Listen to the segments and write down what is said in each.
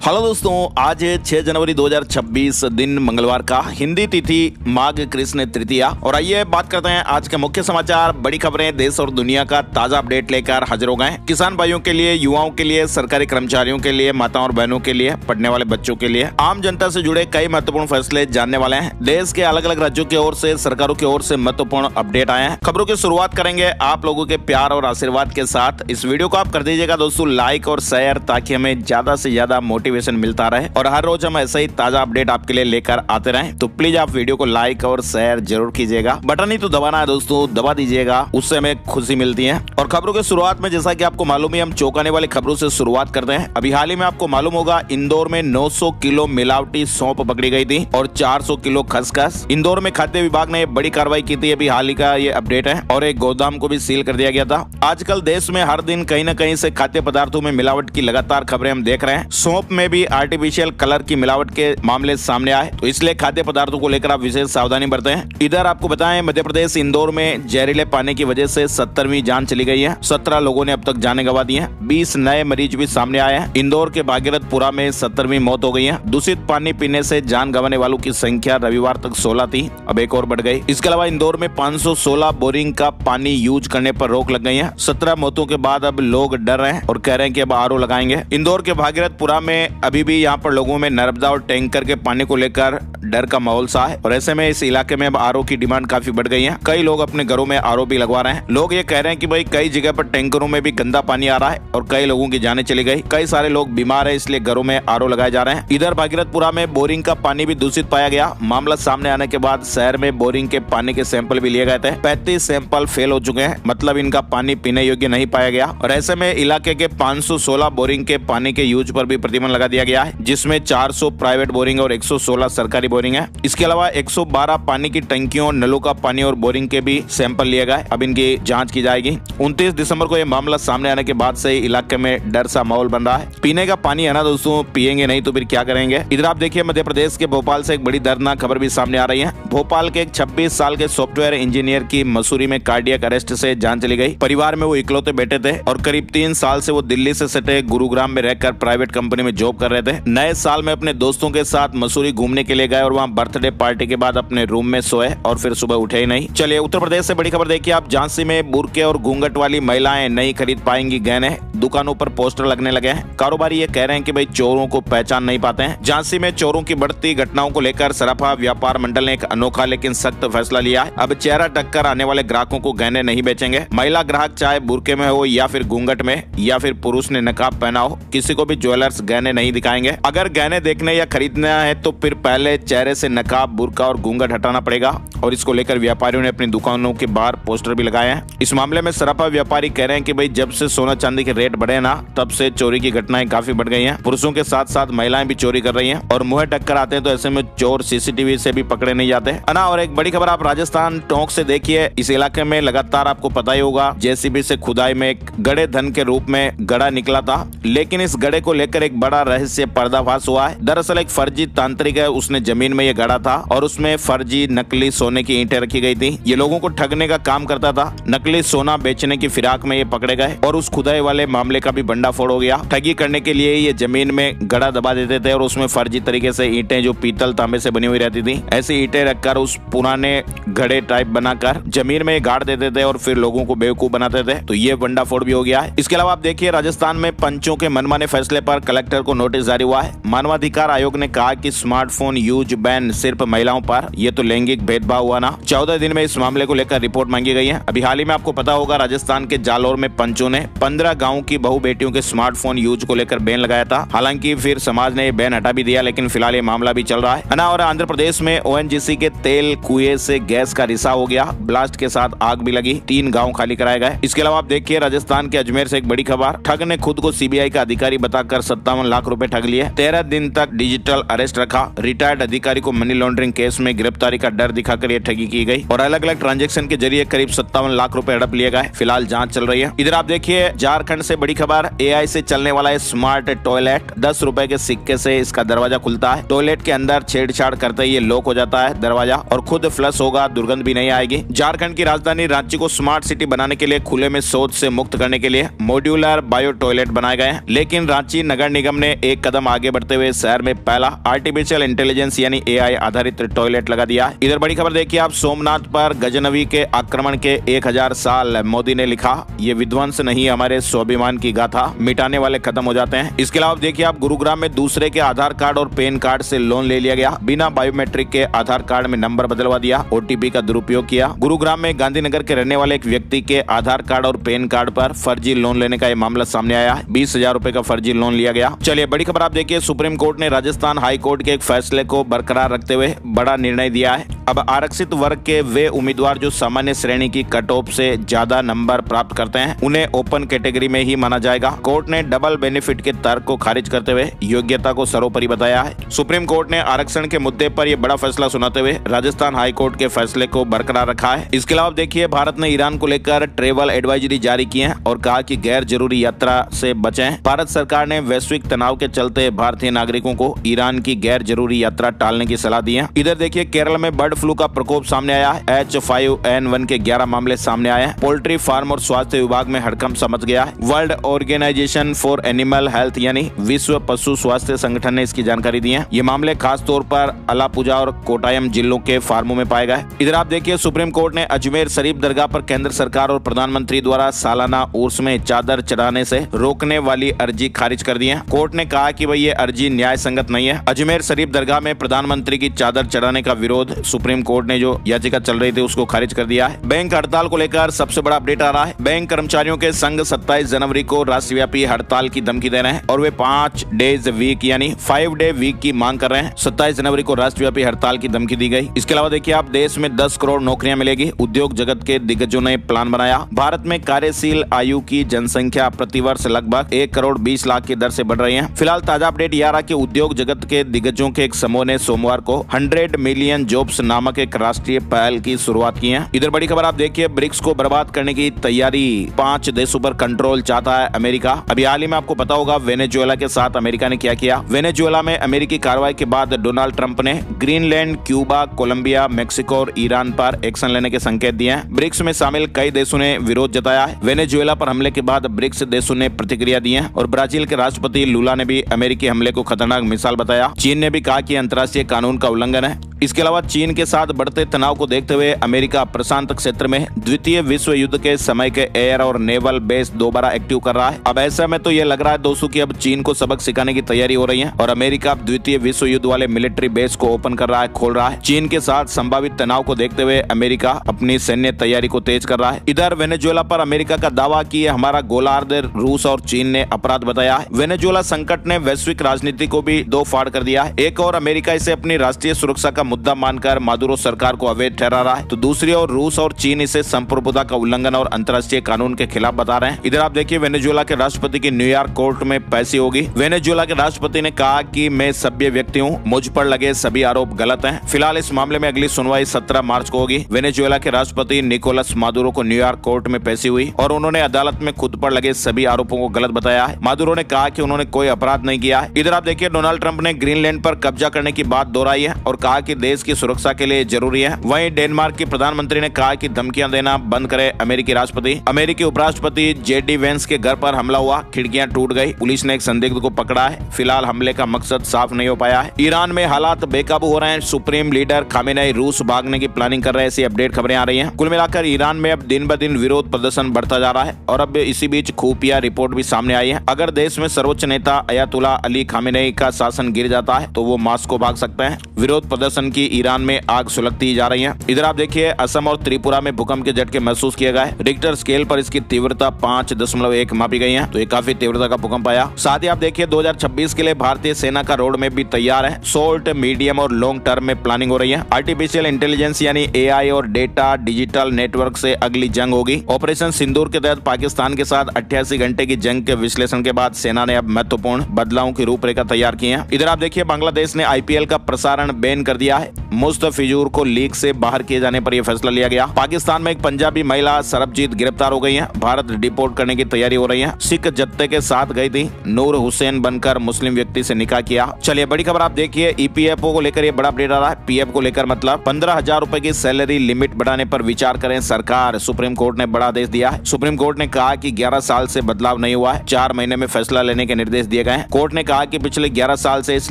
Hello दोस्तों, आज है 6 जनवरी 2026 दिन मंगलवार का, हिंदी तिथि माघ कृष्ण तृतीया। और आइए बात करते हैं आज के मुख्य समाचार, बड़ी खबरें, देश और दुनिया का ताजा अपडेट लेकर हाजिर हो गए। किसान भाइयों के लिए, युवाओं के लिए, सरकारी कर्मचारियों के लिए, माताओं और बहनों के लिए, पढ़ने वाले बच्चों के लिए, आम जनता से जुड़े कई महत्वपूर्ण फैसले जानने वाले हैं। देश के अलग अलग राज्यों की ओर से, सरकारों की ओर से महत्वपूर्ण अपडेट आए हैं। खबरों की शुरुआत करेंगे आप लोगों के प्यार और आशीर्वाद के साथ। इस वीडियो को आप कर दीजिएगा दोस्तों लाइक और शेयर, ताकि हमें ज्यादा से ज्यादा मोटिवेशन मिलता रहे और हर रोज हम ऐसे ही ताजा अपडेट आपके लिए लेकर आते रहें। तो प्लीज आप वीडियो को लाइक और शेयर जरूर कीजिएगा। बटन ही तो दबाना है दोस्तों, दबा दीजिएगा, उससे हमें खुशी मिलती है। और खबरों की शुरुआत में जैसा कि आपको मालूम है, हम चौंकाने वाली खबरों से शुरुआत करते हैं। अभी हाल ही में आपको मालूम होगा, इंदौर में 900 किलो मिलावटी सौंफ पकड़ी गई थी और 400 किलो खसखस। इंदौर में खाद्य विभाग ने बड़ी कार्रवाई की थी, अभी हाल ही का ये अपडेट है। और एक गोदाम को भी सील कर दिया गया था। आजकल देश में हर दिन कहीं न कहीं से खाद्य पदार्थों में मिलावट की लगातार खबरें हम देख रहे हैं। सौंफ में भी आर्टिफिशियल कलर की मिलावट के मामले सामने आए, तो इसलिए खाद्य पदार्थों को लेकर आप विशेष सावधानी बरतें हैं। इधर आपको बताएं, मध्य प्रदेश इंदौर में जहरीले पानी की वजह से 17वीं जान चली गई है। 17 लोगों ने अब तक जानें गंवा दी हैं। 20 नए मरीज भी सामने आए हैं। इंदौर के भागीरथपुरा में 17वीं मौत हो गई है। दूषित पानी पीने से जान गंवाने वालों की संख्या रविवार तक 16 थी, अब एक और बढ़ गई। इसके अलावा इंदौर में 516 बोरिंग का पानी यूज करने पर रोक लग गई है। 17 मौतों के बाद अब लोग डर रहे हैं और कह रहे हैं कि अब आरओ लगाएंगे। इंदौर के भागीरथपुरा में अभी भी यहाँ पर लोगों में नर्मदा और टैंकर के पानी को लेकर डर का माहौल सा है और ऐसे में इस इलाके में अब आरओ की डिमांड काफी बढ़ गई है। कई लोग अपने घरों में आरओ भी लगवा रहे हैं। लोग ये कह रहे हैं कि भाई कई जगह पर टैंकरों में भी गंदा पानी आ रहा है और कई लोगों की जानें चली गई। कई सारे लोग बीमार है, इसलिए घरों में आरओ लगाए जा रहे हैं। इधर भागीरथपुरा में बोरिंग का पानी भी दूषित पाया गया। मामला सामने आने के बाद शहर में बोरिंग के पानी के सैंपल भी लिए गए थे। 35 सैंपल फेल हो चुके हैं, मतलब इनका पानी पीने योग्य नहीं पाया गया। और ऐसे में इलाके के 516 बोरिंग के पानी के यूज पर भी प्रतिबंध लगा दिया गया है, जिसमें 400 प्राइवेट बोरिंग और 116 सरकारी बोरिंग है। इसके अलावा 112 पानी की टंकियों, नलों का पानी और बोरिंग के भी सैंपल लिए गए। अब इनकी जांच की जाएगी। 29 दिसंबर को यह मामला सामने आने के बाद से इलाके में डर सा माहौल बन रहा है। पीने का पानी है ना दोस्तों, पिएंगे नहीं तो फिर क्या करेंगे। इधर आप देखिए, मध्य प्रदेश के भोपाल से एक बड़ी दर्दनाक खबर भी सामने आ रही है। भोपाल के एक 26 साल के सॉफ्टवेयर इंजीनियर की मसूरी में कार्डियक अरेस्ट से जान चली गई। परिवार में वो इकलौते बेटे थे और करीब 3 साल से वो दिल्ली से सटे गुरुग्राम में रहकर प्राइवेट कंपनी में जॉब कर रहे थे। नए साल में अपने दोस्तों के साथ मसूरी घूमने के लिए गए और वहाँ बर्थडे पार्टी के बाद अपने रूम में सोए और फिर सुबह उठे ही नहीं। चलिए उत्तर प्रदेश से बड़ी खबर देखिए आप। झांसी में बुर्के और घूंघट वाली महिलाएं नहीं खरीद पाएंगी गहने, दुकानों पर पोस्टर लगने लगे हैं। कारोबारी ये कह रहे हैं कि भाई चोरों को पहचान नहीं पाते हैं। झांसी में चोरों की बढ़ती घटनाओं को लेकर सराफा व्यापार मंडल ने एक अनोखा लेकिन सख्त फैसला लिया है। अब चेहरा टक्कर आने वाले ग्राहकों को गहने नहीं बेचेंगे। महिला ग्राहक चाहे बुर्के में हो या फिर घूंघट में या फिर पुरुष ने नकाब पहना हो, किसी को भी ज्वेलर्स गहने नहीं दिखाएंगे। अगर गहने देखने या खरीदना है तो फिर पहले चेहरे से नकाब, बुर्का और घूंघट हटाना पड़ेगा। और इसको लेकर व्यापारियों ने अपनी दुकानों के बाहर पोस्टर भी लगाए हैं। इस मामले में सराफा व्यापारी कह रहे हैं कि भाई जब से सोना चांदी के रेट बढ़े ना, तब से चोरी की घटनाएं काफी बढ़ गई हैं। पुरुषों के साथ साथ महिलाएं भी चोरी कर रही हैं और मुंह टक्कर आते हैं तो ऐसे में चोर सीसीटीवी से भी पकड़े नहीं जाते है ना। और एक बड़ी खबर आप राजस्थान टोंक से देखिए। इस इलाके में लगातार आपको पता ही होगा, जेसीबी से खुदाई में एक गड़े धन के रूप में गड़ा निकला था, लेकिन इस गड़े को लेकर एक बड़ा रहस्य पर्दाफाश हुआ है। दरअसल एक फर्जी तांत्रिक है, उसने जमीन में ये गड़ा था और उसमें फर्जी नकली सोने की ईंटें रखी गई थी। ये लोगों को ठगने का काम करता था। नकली सोना बेचने की फिराक में ये पकड़े गए और उस खुदाई वाले मामले का भी भंडाफोड़ हो गया। ठगी करने के लिए ये जमीन में गड़ा दबा देते थे और उसमें फर्जी तरीके से ईंटें, जो पीतल तांबे से बनी हुई रहती थी, ऐसी ईंटें रखकर उस पुराने घड़े टाइप बनाकर जमीन में गाड़ देते थे और फिर लोगों को बेवकूफ बनाते थे। तो ये भंडाफोड़ भी हो गया है। इसके अलावा आप देखिए, राजस्थान में पंचों के मनमाने फैसले पर कलेक्टर को नोटिस जारी हुआ है। मानवाधिकार आयोग ने कहा कि स्मार्टफोन यूज बैन सिर्फ महिलाओं पर, ये तो लैंगिक भेदभाव हुआ ना। 14 दिन में इस मामले को लेकर रिपोर्ट मांगी गई है। अभी हाल ही में आपको पता होगा, राजस्थान के जालौर में पंचों ने 15 गाँव की बहु बेटियों के स्मार्टफोन यूज को लेकर बैन लगाया था। हालांकि फिर समाज ने ये बैन हटा भी दिया, लेकिन फिलहाल ये मामला भी चल रहा है ना। और आंध्र प्रदेश में ओएनजीसी के तेल कुएं से गैस का रिसाव हो गया, ब्लास्ट के साथ आग भी लगी, 3 गाँव खाली कराए गए। इसके अलावा आप देखिए, राजस्थान के अजमेर से एक बड़ी खबर। ठग ने खुद को सीबीआई का अधिकारी बताकर 57 लाख रुपए ठग लिए। 13 दिन तक डिजिटल अरेस्ट रखा। रिटायर्ड अधिकारी को मनी लॉन्ड्रिंग केस में गिरफ्तारी का डर दिखाकर ये ठगी की गई और अलग अलग ट्रांजैक्शन के जरिए करीब 57 लाख रुपए हड़प लिए गए। फिलहाल जांच चल रही है। इधर आप देखिए, झारखंड से बड़ी खबर। एआई से चलने वाला है स्मार्ट टॉयलेट। 10 रुपए के सिक्के से इसका दरवाजा खुलता है। टॉयलेट के अंदर छेड़छाड़ करते ही ये लॉक हो जाता है दरवाजा और खुद फ्लश होगा, दुर्गंध भी नहीं आएगी। झारखंड की राजधानी रांची को स्मार्ट सिटी बनाने के लिए, खुले में शौच से मुक्त करने के लिए मॉड्यूलर बायो टॉयलेट बनाए गए हैं, लेकिन रांची नगर निगम ने एक कदम आगे बढ़ते हुए शहर में पहला आर्टिफिशियल इंटेलिजेंस यानी AI आधारित टॉयलेट लगा दिया। इधर बड़ी खबर देखिए आप, सोमनाथ पर गजनवी के आक्रमण के 1000 साल, मोदी ने लिखा ये विध्वंस नहीं हमारे स्वाभिमान की गाथा, मिटाने वाले खत्म हो जाते हैं। इसके अलावा देखिए आप, गुरुग्राम में दूसरे के आधार कार्ड और पैन कार्ड से लोन ले लिया गया, बिना बायोमेट्रिक के आधार कार्ड में नंबर बदलवा दिया, OTP का दुरुपयोग किया। गुरुग्राम में गांधीनगर के रहने वाले एक व्यक्ति के आधार कार्ड और पैन कार्ड पर फर्जी लोन लेने का यह मामला सामने आया। 20,000 रुपए का फर्जी लोन लिया गया। चलिए बड़ी खबर आप देखिए, सुप्रीम कोर्ट ने राजस्थान हाई कोर्ट के एक फैसले को बरकरार रखते हुए बड़ा निर्णय दिया है। अब आरक्षित वर्ग के वे उम्मीदवार जो सामान्य श्रेणी की कट ऑफ से ज्यादा नंबर प्राप्त करते हैं उन्हें ओपन कैटेगरी में ही माना जाएगा। कोर्ट ने डबल बेनिफिट के तर्क को खारिज करते हुए योग्यता को सर्वोपरि बताया है। सुप्रीम कोर्ट ने आरक्षण के मुद्दे पर यह बड़ा फैसला सुनाते हुए राजस्थान हाई कोर्ट के फैसले को बरकरार रखा है। इसके अलावा देखिए, भारत ने ईरान को लेकर ट्रेवल एडवाइजरी जारी की है और कहा कि गैर जरूरी यात्रा से बचें। भारत सरकार ने वैश्विक तनाव के चलते भारतीय नागरिकों को ईरान की गैर जरूरी यात्रा टालने की सलाह दी है। इधर देखिए, केरल में बर्ड फ्लू का प्रकोप सामने आया है। H5N1 के 11 मामले सामने आए हैं। पोल्ट्री फार्म और स्वास्थ्य विभाग में हड़कंप समझ गया है। World Organisation for Animal Health यानी विश्व पशु स्वास्थ्य संगठन ने इसकी जानकारी दी है। ये मामले खास तौर पर अलापुझा और कोटायम जिलों के फार्मों में पाए गए। इधर आप देखिए, सुप्रीम कोर्ट ने अजमेर शरीफ दरगाह पर केंद्र सरकार और प्रधानमंत्री द्वारा सालाना उर्स में चादर चढ़ाने से रोकने वाली अर्जी खारिज कर दी है। कोर्ट ने कहा कि भाई ये अर्जी न्याय संगत नहीं है। अजमेर शरीफ दरगाह में प्रधानमंत्री की चादर चढ़ाने का विरोध सुप्रीम कोर्ट ने जो याचिका चल रही थी उसको खारिज कर दिया है। बैंक हड़ताल को लेकर सबसे बड़ा अपडेट आ रहा है। बैंक कर्मचारियों के संघ 27 जनवरी को राष्ट्रव्यापी हड़ताल की धमकी दे रहे हैं और वे 5 डेज वीक यानी 5 डे वीक की मांग कर रहे हैं। 27 जनवरी को राष्ट्रव्यापी हड़ताल की धमकी दी गई। इसके अलावा देखिए आप, देश में 10 करोड़ नौकरियां मिलेगी, उद्योग जगत के दिग्गजों ने प्लान बनाया। भारत में कार्यशील आयु की जनसंख्या प्रतिवर्ष लगभग 1 करोड़ 20 लाख की दर से बढ़ रही है। फिलहाल ताजा अपडेट यह रहा कि उद्योग जगत के दिग्गजों के एक समूह ने सोमवार को 100 मिलियन जॉब्स नामक एक राष्ट्रीय पहल की शुरुआत की है। इधर बड़ी खबर आप देखिए, ब्रिक्स को बर्बाद करने की तैयारी, 5 देशों पर कंट्रोल चाहता है अमेरिका। अभी हाल ही में आपको पता होगा वेनेजुएला के साथ अमेरिका ने क्या किया। वेनेजुएला में अमेरिकी कार्रवाई के बाद डोनाल्ड ट्रंप ने ग्रीनलैंड, क्यूबा, कोलंबिया, मेक्सिको और ईरान पर एक्शन लेने के संकेत दिए हैं। ब्रिक्स में शामिल कई देशों ने विरोध जताया है। वेनेजुएला पर हमले के बाद ब्रिक्स देशों ने प्रतिक्रिया दी है और ब्राजील के राष्ट्रपति लूला ने भी अमेरिकी हमले को खतरनाक मिसाल बताया। चीन ने भी कहा कि अंतर्राष्ट्रीय कानून का उल्लंघन है। इसके अलावा चीन के साथ बढ़ते तनाव को देखते हुए अमेरिका प्रशांत क्षेत्र में द्वितीय विश्व युद्ध के समय के एयर और नेवल बेस दोबारा एक्टिव कर रहा है। अब ऐसे में तो ये लग रहा है दोस्तों कि अब चीन को सबक सिखाने की तैयारी हो रही है और अमेरिका अब द्वितीय विश्व युद्ध वाले मिलिट्री बेस को ओपन कर रहा है, खोल रहा है। चीन के साथ संभावित तनाव को देखते हुए अमेरिका अपनी सैन्य तैयारी को तेज कर रहा है। इधर वेनेजुएला पर अमेरिका का दावा कि हमारा गोलार्ध रूस और चीन ने अपराध बताया है। वेनेजुएला संकट ने वैश्विक राजनीति को भी दो फाड़ कर दिया है। एक और अमेरिका इसे अपनी राष्ट्रीय सुरक्षा का मुद्दा मानकर मादुरो सरकार को अवैध ठहरा रहा है, तो दूसरी ओर रूस और चीन इसे संप्रभुता का उल्लंघन और अंतर्राष्ट्रीय कानून के खिलाफ बता रहे हैं। इधर आप देखिए, वेनेजुएला के राष्ट्रपति की न्यूयॉर्क कोर्ट में पेशी होगी। वेनेजुएला के राष्ट्रपति ने कहा कि मैं सभ्य व्यक्ति हूँ, मुझ पर लगे सभी आरोप गलत हैं। फिलहाल इस मामले में अगली सुनवाई 17 मार्च को होगी। वेनेजुएला के राष्ट्रपति निकोलस मादुरो को न्यूयॉर्क कोर्ट में पेशी हुई और उन्होंने अदालत में खुद पर लगे सभी आरोपों को गलत बताया है। मादुरो ने कहा कि उन्होंने कोई अपराध नहीं किया है। इधर आप देखिए, डोनाल्ड ट्रंप ने ग्रीनलैंड पर कब्जा करने की बात दोहराई है और कहा कि देश की सुरक्षा के लिए जरूरी है। वहीं डेनमार्क के प्रधानमंत्री ने कहा कि धमकियां देना बंद करे अमेरिकी राष्ट्रपति। अमेरिकी उपराष्ट्रपति JD वेंस के घर पर हमला हुआ, खिड़कियां टूट गई, पुलिस ने एक संदिग्ध को पकड़ा है। फिलहाल हमले का मकसद साफ नहीं हो पाया है। ईरान में हालात बेकाबू हो रहे हैं। सुप्रीम लीडर खामेनेई रूस भागने की प्लानिंग कर रहे हैं, ऐसी अपडेट खबरें आ रही हैं। कुल मिलाकर ईरान में अब दिन ब दिन विरोध प्रदर्शन बढ़ता जा रहा है और अब इसी बीच खुफिया रिपोर्ट भी सामने आई है। अगर देश में सर्वोच्च नेता अयातुल्ला अली खामेनेई का शासन गिर जाता है तो वो मास्को भाग सकते हैं। विरोध प्रदर्शन की ईरान में आग सुलगती जा रही है। इधर आप देखिए, असम और त्रिपुरा में भूकंप के झटके महसूस किए गए। रिक्टर स्केल पर इसकी तीव्रता 5.1 मापी गई है, तो ये काफी तीव्रता का भूकंप आया। साथ ही आप देखिए, 2026 के लिए भारतीय सेना का रोड मैप भी तैयार है। शॉर्ट, मीडियम और लॉन्ग टर्म में प्लानिंग हो रही है। आर्टिफिशियल इंटेलिजेंस यानी AI और डेटा डिजिटल नेटवर्क से अगली जंग होगी। ऑपरेशन सिंदूर के तहत पाकिस्तान के साथ 88 घंटे की जंग के विश्लेषण के बाद सेना ने अब महत्वपूर्ण बदलावों की रूपरेखा तैयार की है। इधर आप देखिए, बांग्लादेश ने IPL का प्रसारण बैन कर दिया है। मुस्तफिज फिजूर को लीग से बाहर किए जाने पर यह फैसला लिया गया। पाकिस्तान में एक पंजाबी महिला सरबजीत गिरफ्तार हो गई है। भारत डिपोर्ट करने की तैयारी हो रही है। सिख जत्थे के साथ गई थी, नूर हुसैन बनकर मुस्लिम व्यक्ति से निकाह किया। चलिए बड़ी खबर आप देखिए, ईपीएफओ को लेकर ये बड़ा अपडेट आ रहा है। पीएफ को लेकर मतलब 15,000 रुपए की सैलरी लिमिट बढ़ाने पर विचार करें सरकार। सुप्रीम कोर्ट ने बड़ा आदेश दिया है। सुप्रीम कोर्ट ने कहा कि 11 साल से बदलाव नहीं हुआ है, 4 महीने में फैसला लेने के निर्देश दिए गए हैं। कोर्ट ने कहा कि पिछले 11 साल से इस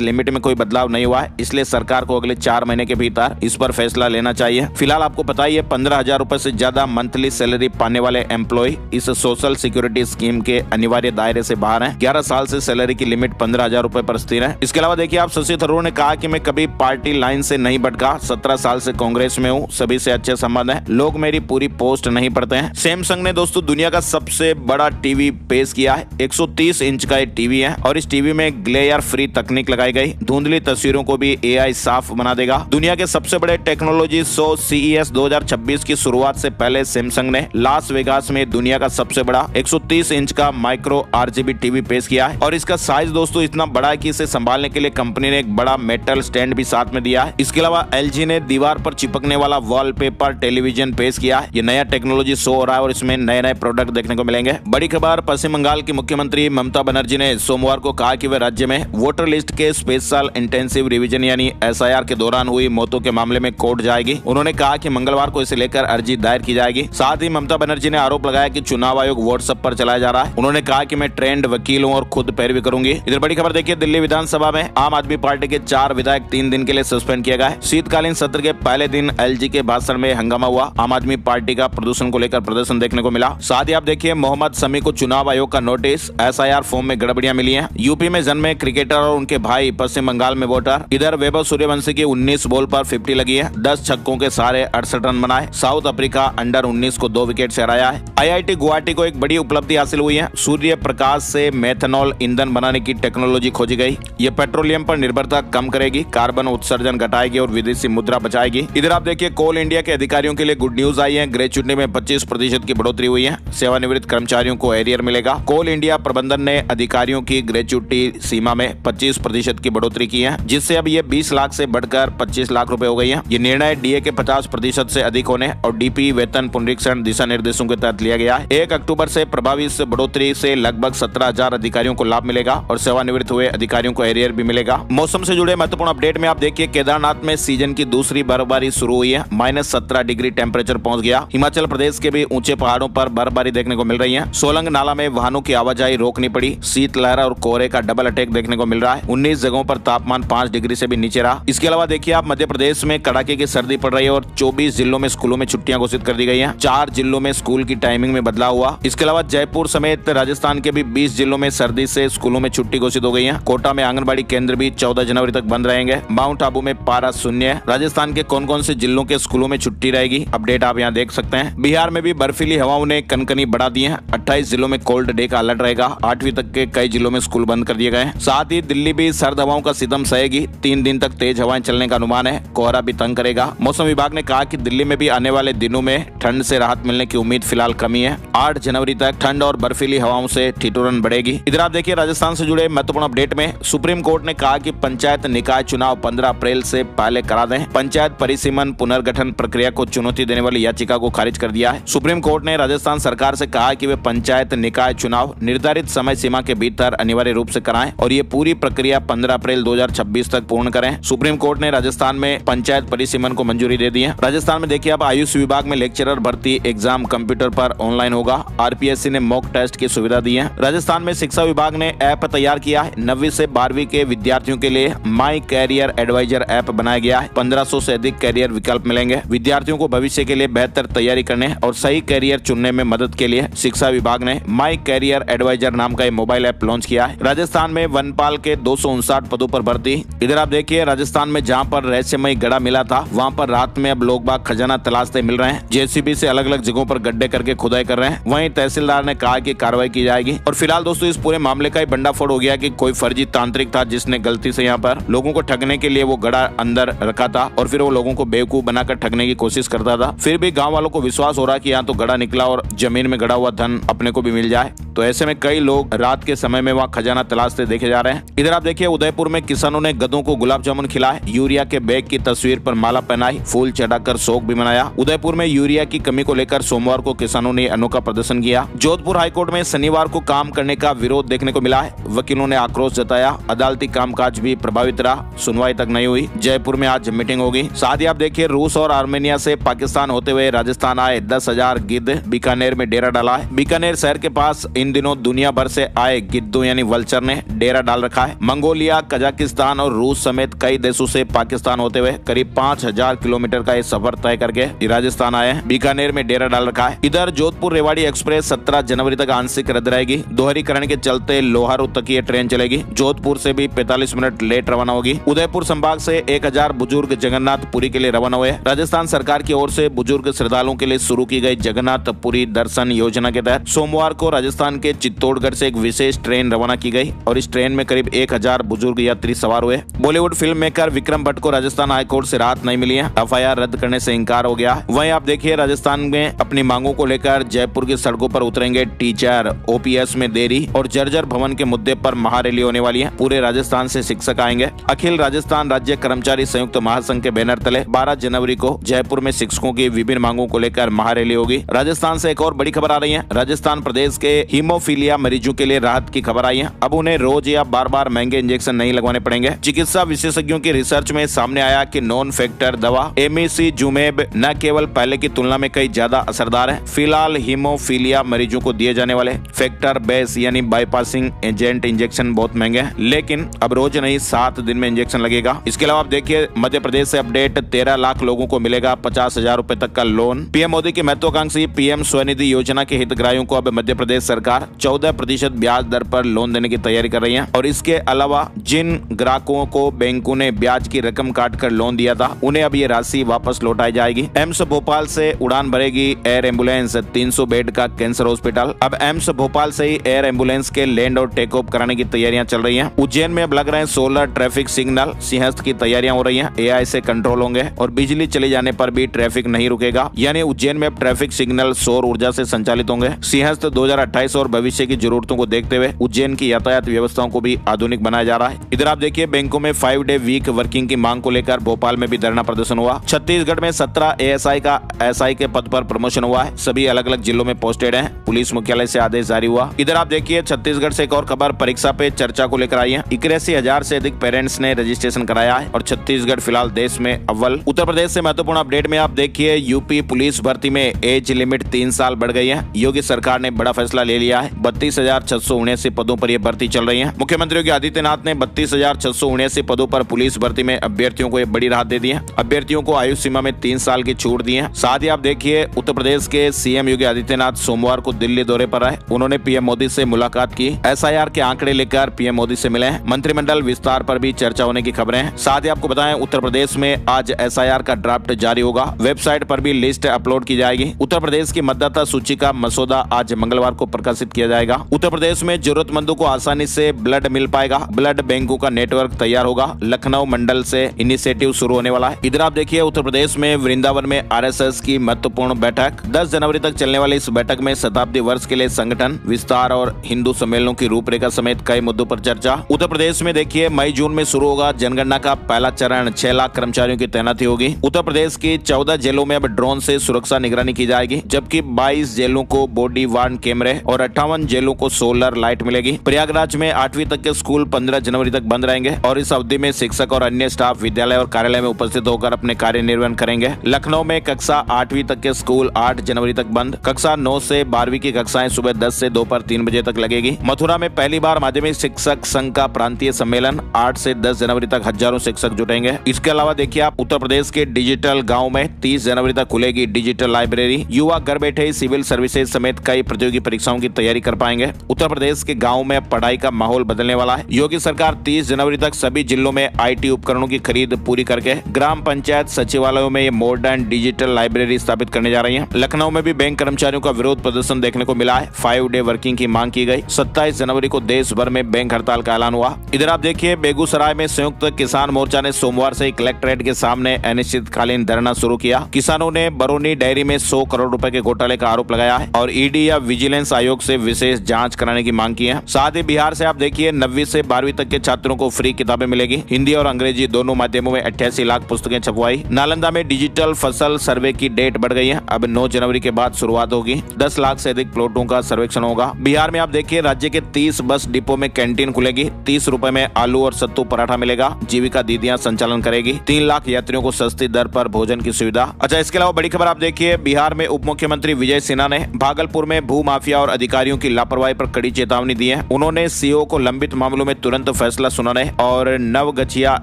लिमिट में कोई बदलाव नहीं हुआ है, इसलिए सरकार को अगले 4 महीने के भीतर इस पर फैसला लेना चाहिए। फिलहाल आपको पता ही है 15,000 रुपए से ज्यादा मंथली सैलरी पाने वाले एम्प्लॉय इस सोशल सिक्योरिटी स्कीम के अनिवार्य दायरे से बाहर हैं। 11 साल से सैलरी की लिमिट 15,000 रुपए पर स्थिर है। इसके अलावा देखिए आप, शशि थरूर ने कहा कि मैं कभी पार्टी लाइन से नहीं भटका, 17 साल से कांग्रेस में हूँ, सभी से अच्छे संबंध है, लोग मेरी पूरी पोस्ट नहीं पढ़ते हैं। सैमसंग ने दोस्तों दुनिया का सबसे बड़ा टीवी पेश किया है। 130 इंच का ये टीवी है और इस टीवी में ग्लेयर फ्री तकनीक लगाई गई। धुंधली तस्वीरों को भी एआई साफ बना देगा। दुनिया के सबसे बड़े टेक्नोलॉजी शो CES 2026 की शुरुआत से पहले सैमसंग ने लास वेगास में दुनिया का सबसे बड़ा 130 इंच का माइक्रो RGB टीवी पेश किया है और इसका साइज दोस्तों इतना बड़ा है कि इसे संभालने के लिए कंपनी ने एक बड़ा मेटल स्टैंड भी साथ में दिया है। इसके अलावा LG ने दीवार पर चिपकने वाला वॉलपेपर टेलीविजन पेश किया है। ये नया टेक्नोलॉजी शो हो रहा है और इसमें नए नए प्रोडक्ट देखने को मिलेंगे। बड़ी खबर, पश्चिम बंगाल की मुख्यमंत्री ममता बनर्जी ने सोमवार को कहा कि वे राज्य में वोटर लिस्ट के स्पेशल इंटेंसिव रिवीजन यानी SIR के दौरान हुई मौतों के मामले में कोर्ट जाएगी। उन्होंने कहा कि मंगलवार को इसे लेकर अर्जी दायर की जाएगी। साथ ही ममता बनर्जी ने आरोप लगाया कि चुनाव आयोग व्हाट्सएप पर चलाया जा रहा है। उन्होंने कहा कि मैं ट्रेंड वकील हूं और खुद पैरवी करूंगी। इधर बड़ी खबर देखिए, दिल्ली विधानसभा में आम आदमी पार्टी के 4 विधायक 3 दिन के लिए सस्पेंड किए गए। शीतकालीन सत्र के पहले दिन LG के भाषण में हंगामा हुआ। आम आदमी पार्टी का प्रदूषण को लेकर प्रदर्शन देखने को मिला। साथ ही आप देखिए, मोहम्मद शमी को चुनाव आयोग का नोटिस, SIR फॉर्म में गड़बड़ियां मिली हैं। यूपी में जन्मे क्रिकेटर और उनके भाई पश्चिम बंगाल में वोटर। इधर वैभव सूर्यवंशी की 19 बॉल पर 50 लगी है, 10 छक्कों के सारे 68 रन बनाए। साउथ अफ्रीका अंडर 19 को 2 विकेट से हराया है। IIT गुवाहाटी को एक बड़ी उपलब्धि हासिल हुई है। सूर्य प्रकाश से मेथनॉल ईंधन बनाने की टेक्नोलॉजी खोजी गई। ये पेट्रोलियम पर निर्भरता कम करेगी, कार्बन उत्सर्जन घटाएगी और विदेशी मुद्रा बचाएगी। इधर आप देखिए, कोल इंडिया के अधिकारियों के लिए गुड न्यूज आई है। ग्रेच्युटी में 25% की बढ़ोतरी हुई है। सेवानिवृत्त कर्मचारियों को एरियर मिलेगा। कोल इंडिया प्रबंधन ने अधिकारियों की ग्रेच्युटी सीमा में 25% की बढ़ोतरी की है, जिससे अब ये 20 लाख से बढ़कर 25 लाख रुपए हो गई है। ये निर्णय DA के 50% से अधिक होने और DP वेतन पुनरीक्षण दिशा निर्देशों के तहत लिया गया है। 1 अक्टूबर से प्रभावी इस बढ़ोतरी से लगभग 17,000 अधिकारियों को लाभ मिलेगा और सेवानिवृत्त हुए अधिकारियों को एरियर भी मिलेगा। मौसम से जुड़े महत्वपूर्ण अपडेट में आप देखिए, केदारनाथ में सीजन की दूसरी बर्फबारी शुरू हुई है। -17 डिग्री टेम्परेचर पहुंच गया। हिमाचल प्रदेश के भी ऊंचे पहाड़ों पर बर्फबारी देखने को मिल रही है। सोलंग नाला में वाहनों की आवाजाही रोकनी पड़ी। शीतलहर और कोहरे का डबल अटैक देखने को मिल रहा है। 19 जगहों पर तापमान 5 डिग्री से भी नीचे रहा। इसके अलावा देखिए आप, मध्य प्रदेश में कड़ाके की सर्दी पड़ रही है और 24 जिलों में स्कूलों में छुट्टियां घोषित कर दी गई हैं। 4 जिलों में स्कूल की टाइमिंग में बदलाव हुआ। इसके अलावा जयपुर समेत राजस्थान के भी 20 जिलों में सर्दी से स्कूलों में छुट्टी घोषित हो गई है। कोटा में आंगनबाड़ी केंद्र भी 14 जनवरी तक बंद रहेंगे। माउंट आबू में पारा शून्य है। राजस्थान के कौन कौन से जिलों के स्कूलों में छुट्टी रहेगी, अपडेट आप यहाँ देख सकते हैं। बिहार में भी बर्फीली हवाओं ने कनकनी बढ़ा दी है। 28 जिलों में कोल्ड डे का अलर्ट रहेगा। 8वीं तक के कई जिलों में स्कूल बंद कर दिए गए हैं। साथ ही दिल्ली भी सर्द हवाओं का सितम सहेगी। 3 दिन तक तेज हवाएं चलने का अनुमान है। कोहरा भी तंग करेगा। मौसम विभाग ने कहा कि दिल्ली में भी आने वाले दिनों में ठंड से राहत मिलने की उम्मीद फिलहाल कमी है। 8 जनवरी तक ठंड और बर्फीली हवाओं से ठिठुरन बढ़ेगी। इधर आप देखिए, राजस्थान से जुड़े महत्वपूर्ण अपडेट में सुप्रीम कोर्ट ने कहा कि पंचायत निकाय चुनाव 15 अप्रैल से पहले करा दें। पंचायत परिसीमन पुनर्गठन प्रक्रिया को चुनौती देने वाली याचिका को खारिज कर दिया है। सुप्रीम कोर्ट ने राजस्थान सरकार से कहा कि वे पंचायत निकाय चुनाव निर्धारित समय सीमा के भीतर अनिवार्य रूप से कराएं और ये पूरी प्रक्रिया 15 अप्रैल 2026 तक पूर्ण करें। सुप्रीम कोर्ट ने राजस्थान में पंचायत परिसीमन को मंजूरी दे दी है। राजस्थान में देखिए, अब आयुष विभाग में लेक्चरर भर्ती एग्जाम कंप्यूटर पर ऑनलाइन होगा। RPSC ने मॉक टेस्ट की सुविधा दी है। राजस्थान में शिक्षा विभाग ने ऐप तैयार किया है। 9वीं से 12वीं के विद्यार्थियों के लिए माई कैरियर एडवाइजर ऐप बनाया गया है। 1500 से अधिक कैरियर विकल्प मिलेंगे। विद्यार्थियों को भविष्य के लिए बेहतर तैयारी करने और सही कैरियर चुनने में मदद के लिए शिक्षा विभाग ने माई कैरियर एडवाइजर नाम का मोबाइल ऐप लॉन्च किया है। राजस्थान में वनपाल के 259 पदों पर भर्ती। इधर आप देखिए, राजस्थान में जहां पर रहस्यमय गड़ा मिला था, वहां पर रात में अब लोग बाग खजाना तलाशते मिल रहे हैं। JCB से अलग अलग जगहों पर गड्ढे करके खुदाई कर रहे हैं। वहीं तहसीलदार ने कहा कि कार्रवाई की जाएगी। और फिलहाल दोस्तों, इस पूरे मामले का भंडाफोड़ हो गया कि कोई फर्जी तांत्रिक था जिसने गलती से यहाँ पर लोगों को ठगने के लिए वो गड़ा अंदर रखा था और फिर वो लोगों को बेवकूफ बनाकर ठगने की कोशिश करता था। फिर भी गाँव वालों को विश्वास हो रहा कि यहाँ तो गड़ा निकला और जमीन में गड़ा हुआ धन अपने को भी मिल जाए। तो ऐसे में कई लोग रात के समय में वहाँ खजाना तलाशते देखे जा रहे हैं। इधर आप देखिए, उदयपुर में किसानों ने गधों को गुलाब जामुन खिलाए। यूरिया के बैग की तस्वीर पर माला पहनाई, फूल चढ़ाकर शोक भी मनाया। उदयपुर में यूरिया की कमी को लेकर सोमवार को किसानों ने अनोखा प्रदर्शन किया। जोधपुर हाईकोर्ट में शनिवार को काम करने का विरोध देखने को मिला है। वकीलों ने आक्रोश जताया। अदालती कामकाज भी प्रभावित रहा, सुनवाई तक नहीं हुई। जयपुर में आज मीटिंग होगी। साथ ही आप देखिए, रूस और आर्मेनिया से पाकिस्तान होते हुए राजस्थान आए 10,000 गिद्ध, बीकानेर में डेरा डाला है। बीकानेर शहर के पास इन दिनों दुनिया भर से आए गिद्धों यानी वल्चर ने डेरा डाल रखा है। मंगोलिया, कजाकिस्तान और रूस समेत कई देशों से पाकिस्तान होते हुए करीब 5,000 किलोमीटर का ये सफर तय करके राजस्थान आए हैं। बीकानेर में डेरा डाल रखा है। इधर जोधपुर रेवाड़ी एक्सप्रेस 17 जनवरी तक आंशिक रद्द रहेगी। दोहरीकरण के चलते लोहारू तक ये ट्रेन चलेगी। जोधपुर से भी 45 मिनट लेट रवाना होगी। उदयपुर संभाग से 1000 बुजुर्ग जगन्नाथपुरी के लिए रवाना हुए। राजस्थान सरकार की ओर से बुजुर्ग श्रद्धालुओं के लिए शुरू की गई जगन्नाथपुरी दर्शन योजना के तहत सोमवार को राजस्थान के चित्तौड़गढ़ से एक विशेष ट्रेन रवाना की गई और इस ट्रेन में करीब 1000 बुजुर्ग यात्री सवार हुए। बॉलीवुड फिल्म मेकर विक्रम भट्ट को राजस्थान हाईकोर्ट से राहत नहीं मिली है। FIR रद्द करने से इंकार हो गया। वहीं आप देखिए, राजस्थान में अपनी मांगों को लेकर जयपुर की सड़कों पर उतरेंगे टीचर। OPS में देरी और जर्जर भवन के मुद्दे पर महारैली होने वाली है। पूरे राजस्थान से शिक्षक आएंगे। अखिल राजस्थान राज्य कर्मचारी संयुक्त महासंघ के बैनर तले 12 जनवरी को जयपुर में शिक्षकों की विभिन्न मांगों को लेकर महारैली होगी। राजस्थान से एक और बड़ी खबर आ रही है। राजस्थान प्रदेश के हीमोफीलिया मरीजों के लिए राहत की खबर आई है। अब उन्हें रोज या बार बार महंगे इंजेक्शन नहीं लगवाने पड़ेंगे। चिकित्सा विशेषज्ञों की रिसर्च में सामने आया कि नॉन फैक्टर दवा एमिसिजुमेब न केवल पहले की तुलना में कई ज्यादा असरदार है। फिलहाल हीमोफीलिया मरीजों को दिए जाने वाले फैक्टर बेस यानी बाईपासिंग एजेंट इंजेक्शन बहुत महंगे हैं, लेकिन अब रोज नहीं 7 दिन में इंजेक्शन लगेगा। इसके अलावा आप देखिए, मध्य प्रदेश से अपडेट 13 लाख लोगों को मिलेगा 50,000 रुपए तक का लोन। पीएम मोदी की महत्वाकांक्षी PM स्वनिधि योजना के हितग्राहियों को अब मध्य प्रदेश सरकार 14% ब्याज दर पर लोन देने की तैयारी कर रही है। और इसके अलावा जिन ग्राहकों को बैंकों ने ब्याज की रकम काट कर लोन दिया था, उन्हें अब ये राशि वापस लौटाई जाएगी। एम्स भोपाल से उड़ान भरेगी एयर एम्बुलेंस। 300 बेड का कैंसर हॉस्पिटल। अब एम्स भोपाल से ही एयर एम्बुलेंस के लैंड और टेक ऑफ कराने की तैयारियां चल रही हैं। उज्जैन में अब लग रहे हैं सोलर ट्रैफिक सिग्नल। सिंहस्थ की तैयारियां हो रही हैं। AI से कंट्रोल होंगे और बिजली चले जाने पर भी ट्रैफिक नहीं रुकेगा। यानी उज्जैन में अब ट्रैफिक सिग्नल सौर ऊर्जा से संचालित होंगे। सिंहस्थ 2028 और भविष्य की जरूरतों को देखते हुए उज्जैन की यातायात व्यवस्थाओं को भी आधुनिक बनाया जा रहा है। इधर आप देखिए, बैंकों में 5 डे वीक वर्किंग की मांग को लेकर भोपाल में भी धरना प्रदर्शन हुआ। छत्तीसगढ़ में 17 ASI का SI के पद पर प्रमोशन हुआ है। सभी अलग अलग जिलों में पोस्टेड हैं। पुलिस मुख्यालय से आदेश जारी हुआ। इधर आप देखिए, छत्तीसगढ़ से एक और खबर परीक्षा पे चर्चा को लेकर आई है। 81,000 से अधिक पेरेंट्स ने रजिस्ट्रेशन कराया है और छत्तीसगढ़ फिलहाल देश में अव्वल। उत्तर प्रदेश से महत्वपूर्ण अपडेट में आप देखिए, UP पुलिस भर्ती में एज लिमिट 3 साल बढ़ गई है। योगी सरकार ने बड़ा फैसला ले लिया है। 32,679 पदों पर यह भर्ती चल रही है। मुख्यमंत्री योगी आदित्यनाथ ने 32,679 पदों पर पुलिस भर्ती में अभ्यर्थियों को बड़ी राहत दे दी है। अभ्यर्थियों को आयु सीमा में 3 साल की छूट दी है। साथ ही आप देखिए, उत्तर प्रदेश के CM योगी आदित्यनाथ सोमवार को दिल्ली दौरे पर आए। उन्होंने PM मोदी से मुलाकात की। SIR के आंकड़े लेकर PM मोदी से मिले। मंत्रिमंडल विस्तार पर भी चर्चा होने की खबरें हैं। साथ ही आपको बताएं, उत्तर प्रदेश में आज SIR का ड्राफ्ट जारी होगा। वेबसाइट पर भी लिस्ट अपलोड की जाएगी। उत्तर प्रदेश की मतदाता सूची का मसौदा आज मंगलवार को प्रकाशित किया जाएगा। उत्तर प्रदेश में जरूरतमंदों को आसानी से ब्लड मिल पाएगा। ब्लड बैंकों का नेटवर्क तैयार होगा। लखनऊ मंडल से इनिशिएटिव शुरू होने वाला है। इधर आप देखिए, उत्तर प्रदेश में वृंदावन में RSS की महत्वपूर्ण बैठक। 10 जनवरी तक चलने वाली इस बैठक में शताब्दी वर्ष के लिए संगठन विस्तार और हिंदू सम्मेलनों की रूपरेखा समेत कई मुद्दों पर चर्चा। उत्तर प्रदेश में देखिए, मई जून में शुरू होगा जनगणना का पहला चरण। 6 लाख कर्मचारियों की तैनाती होगी। उत्तर प्रदेश की 14 जेलों में अब ड्रोन से सुरक्षा निगरानी की जाएगी, जबकि 22 जेलों को बॉडी वार्न कैमरे और 58 जेलों को सोलर लाइट मिलेगी। प्रयागराज में 8वीं तक के स्कूल 15 जनवरी तक बंद रहेंगे और इस अवधि में शिक्षक और अन्य स्टाफ विद्यालय और कार्यालय में उपस्थित होकर अपने कार्य निर्वहन करेंगे। लखनऊ में कक्षा 8वीं तक के स्कूल 8 जनवरी तक बंद। कक्षा 9 से 12वीं की कक्षाएं सुबह 10 से दोपहर 3 बजे तक लगेगी। मथुरा में पहली बार माध्यमिक शिक्षक संघ का प्रांतीय सम्मेलन। 8 से 10 जनवरी तक हजारों शिक्षक जुटेंगे। इसके अलावा देखिए आप, उत्तर प्रदेश के डिजिटल गांव में 30 जनवरी तक खुलेगी डिजिटल लाइब्रेरी। युवा घर बैठे ही सिविल सर्विसेज समेत कई प्रतियोगी परीक्षाओं की तैयारी कर पाएंगे। उत्तर प्रदेश के गाँव में पढ़ाई का माहौल बदलने वाला है। योगी सरकार 30 जनवरी तक सभी जिलों में IT उपकरणों की खरीद पूरी करके ग्राम पंचायत सचिवालयों में ये मॉडर्न डिजिटल लाइब्रेरी स्थापित करने जा रही है। लखनऊ में भी बैंक कर्मचारियों का विरोध प्रदर्शन देखने को मिला है। 5 डे वर्किंग की मांग की गई। 27 जनवरी को देश भर में बैंक हड़ताल का ऐलान हुआ। इधर आप देखिए, बेगूसराय में संयुक्त किसान मोर्चा ने सोमवार से कलेक्ट्रेट के सामने अनिश्चितकालीन धरना शुरू किया। किसानों ने बरौनी डेयरी में 100 करोड़ रुपए के घोटाले का आरोप लगाया है और ED या विजिलेंस आयोग से विशेष जांच कराने की मांग की है। साथ ही बिहार से आप देखिए, 9वीं से 12वीं तक के छात्रों को फ्री किताबें मिलेगी। हिंदी और अंग्रेजी दोनों माध्यमों में 86 लाख पुस्तकें छपवाई। नालंदा में डिजिटल फसल सर्वे की डेट बढ़ गई है, अब 9 जनवरी के बाद शुरुआत होगी। 10 लाख से अधिक प्लॉटों का सर्वेक्षण होगा। बिहार में आप देखिए, राज्य के 30 बस डिपो में कैंटीन खुलेगी। 30 रुपए में आलू और सत्तू पराठा मिलेगा। जीविका दीदियां संचालन करेगी। 3 लाख यात्रियों को सस्ती दर पर भोजन की सुविधा। अच्छा, इसके अलावा बड़ी खबर आप देखिए, बिहार में उप मुख्यमंत्री विजय सिन्हा ने भागलपुर में भू माफिया और अधिकारियों की लापरवाही पर कड़ी चेतावनी दी है। उन्होंने सीओ को लंबित मामलों में तुरंत फैसला सुनाने और नवगछिया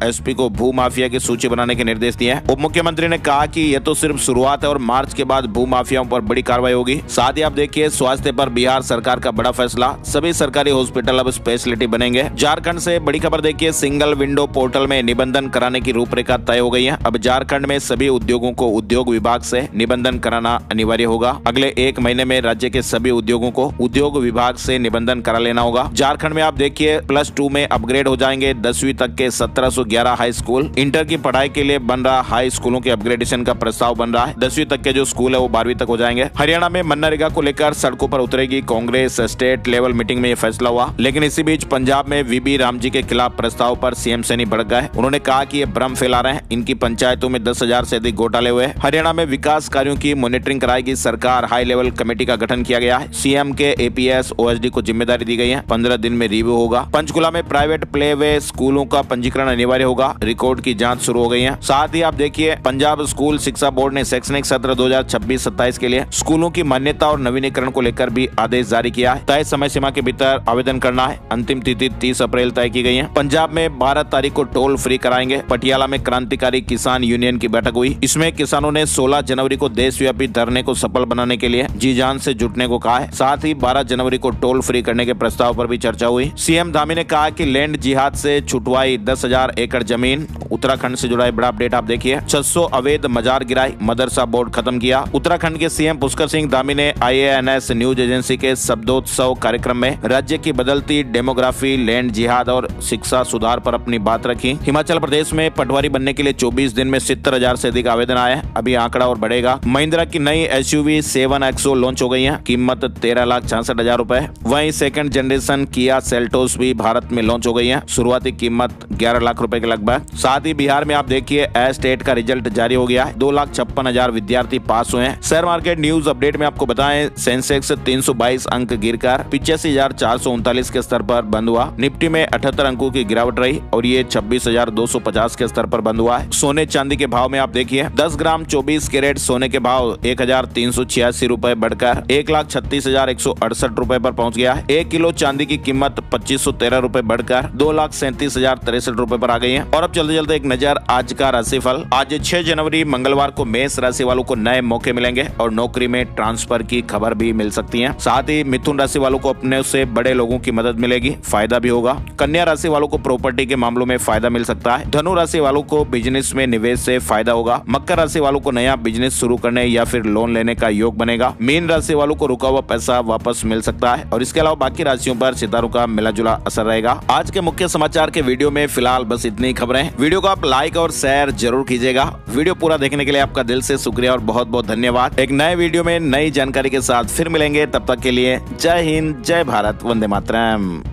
एसपी को भू माफिया की सूची बनाने के निर्देश दिए हैं। उप मुख्यमंत्री ने कहा कि यह तो सिर्फ शुरुआत है और मार्च के बाद भू माफियाओं पर बड़ी कार्रवाई होगी। साथ ही आप देखिए, स्वास्थ्य पर बिहार सरकार का बड़ा फैसला, सभी सरकारी हॉस्पिटल अब स्पेशलिटी बनेंगे। झारखंड से बड़ी खबर देखिए, सिंगल विंडो पोर्टल में निबंधन कराने की रूपरेखा तय हो गई है। अब झारखंड में सभी उद्योगों को उद्योग विभाग से निबंधन कराना अनिवार्य होगा। अगले 1 महीने में राज्य के सभी उद्योगों को उद्योग विभाग से निबंधन करा लेना होगा। झारखंड में आप देखिए, +2 में अपग्रेड हो जाएंगे 10वीं तक के 1711 हाई स्कूल। इंटर की पढ़ाई के लिए बन रहा हाई स्कूलों के अपग्रेडेशन का प्रस्ताव बन रहा है। 10वीं तक के जो स्कूल है वो 12वीं तक हो जाएंगे। हरियाणा में मनरेगा को लेकर सड़कों पर उतरेगी कांग्रेस। स्टेट लेवल मीटिंग में यह फैसला हुआ। लेकिन इसी बीच पंजाब में वीबी रामजी के खिलाफ प्रस्ताव पर सीएम सैनी भड़क गए। उन्होंने कहा कि ये भ्रम फैला रहे हैं, इनकी पंचायतों में 10,000 से अधिक घोटाले हुए। हरियाणा में विकास कार्यों की मॉनिटरिंग कराएगी सरकार। हाई लेवल कमेटी का गठन किया गया है। सीएम के एपीएस ओएसडी को जिम्मेदारी दी गई है। 15 दिन में रिव्यू होगा। पंचकुला में प्राइवेट प्ले वे स्कूलों का पंजीकरण अनिवार्य होगा। रिकॉर्ड की जांच शुरू हो गई है। साथ ही आप देखिए, पंजाब स्कूल शिक्षा बोर्ड ने शैक्षणिक सत्र 2026-27 के लिए स्कूलों की मान्यता और नवीनीकरण को लेकर भी आदेश जारी किया है। तय समय सीमा के भीतर आवेदन करना है। अंतिम तिथि 30 अप्रैल तय की गई है। पंजाब में 12 तारीख को टोल फ्री कराएंगे। पटियाला में क्रांतिकारी किसान यूनियन की बैठक हुई। इसमें किसानों ने 16 जनवरी को देशव्यापी धरने को सफल बनाने के लिए जी जान से जुटने को कहा है। साथ ही 12 जनवरी को टोल फ्री करने के प्रस्ताव पर भी चर्चा हुई। सीएम धामी ने कहा कि लैंड जिहाद से छुटवाई 10,000 एकड़ जमीन। उत्तराखंड से जुड़ा बड़ा अपडेट आप देखिए, 600 अवैध मजार गिराई, मदरसा बोर्ड खत्म किया। उत्तराखंड के सीएम पुष्कर सिंह धामी ने IANS न्यूज एजेंसी के शब्दोत्सव कार्यक्रम में राज्य की बदलती डेमोग्राफी, लैंड जिहाद और शिक्षा सुधार पर अपनी बात रखी। हिमाचल प्रदेश में पटवारी बनने के लिए 24 दिन में 70,000 से अधिक आवेदन आए। अभी आंकड़ा और बढ़ेगा। महिंद्रा की नई SUV 7 एक्सो लॉन्च हो गई है। कीमत 13,66,000 रुपए। वहीं सेकंड जनरेशन किया सेल्टोस भी भारत में लॉन्च हो गई है। शुरुआती कीमत 11 लाख रुपए के लगभग। साथ ही बिहार में आप देखिए, एस्टेट का रिजल्ट जारी हो गया है। 2,56,000 विद्यार्थी पास हुए हैं। शेयर मार्केट न्यूज अपडेट में आपको बताएं, सेंसेक्स 322 अंक गिरकर 85,439 के स्तर पर बंद हुआ। निफ्टी में 78 अंकों की गिरावट रही और ये 26,250 के स्तर पर बंद हुआ है। सोने चांदी के भाव में आप देखिए, 10 ग्राम 24 कैरेट सोने के भाव 1,386 रुपए बढ़कर 1,36,168 रुपए पर पहुंच गया है। 1 किलो चांदी की कीमत 2,513 रुपए बढ़कर 2,37,063 रुपए पर आ गई है। और अब चलते चलते एक नजर आज का राशिफल। आज 6 जनवरी मंगलवार को मेष राशि वालों को नए मौके मिलेंगे और नौकरी में ट्रांसफर की खबर भी मिल सकती है। साथ ही मिथुन राशि वालों को अपने से बड़े लोगों की मदद मिलेगी, फायदा भी होगा। कन्या राशि वालों को प्रॉपर्टी के मामलों में फायदा मिल सकता है। धनु राशि वालों को बिजनेस में निवेश से फायदा होगा। मकर राशि वालों को नया बिजनेस शुरू करने या फिर लोन लेने का योग बनेगा। मीन राशि वालों को रुका हुआ पैसा वापस मिल सकता है। और इसके अलावा बाकी राशियों पर सितारों का मिला जुला असर रहेगा। आज के मुख्य समाचार के वीडियो में फिलहाल बस इतनी खबरें। वीडियो को आप लाइक और शेयर जरूर कीजिएगा। वीडियो पूरा देखने के लिए आपका दिल से शुक्रिया और बहुत बहुत धन्यवाद। एक नए वीडियो में नई जानकारी के साथ फिर मिलेंगे। तब तक के लिए जय हिंद, जय भारत, वंदे मातरम।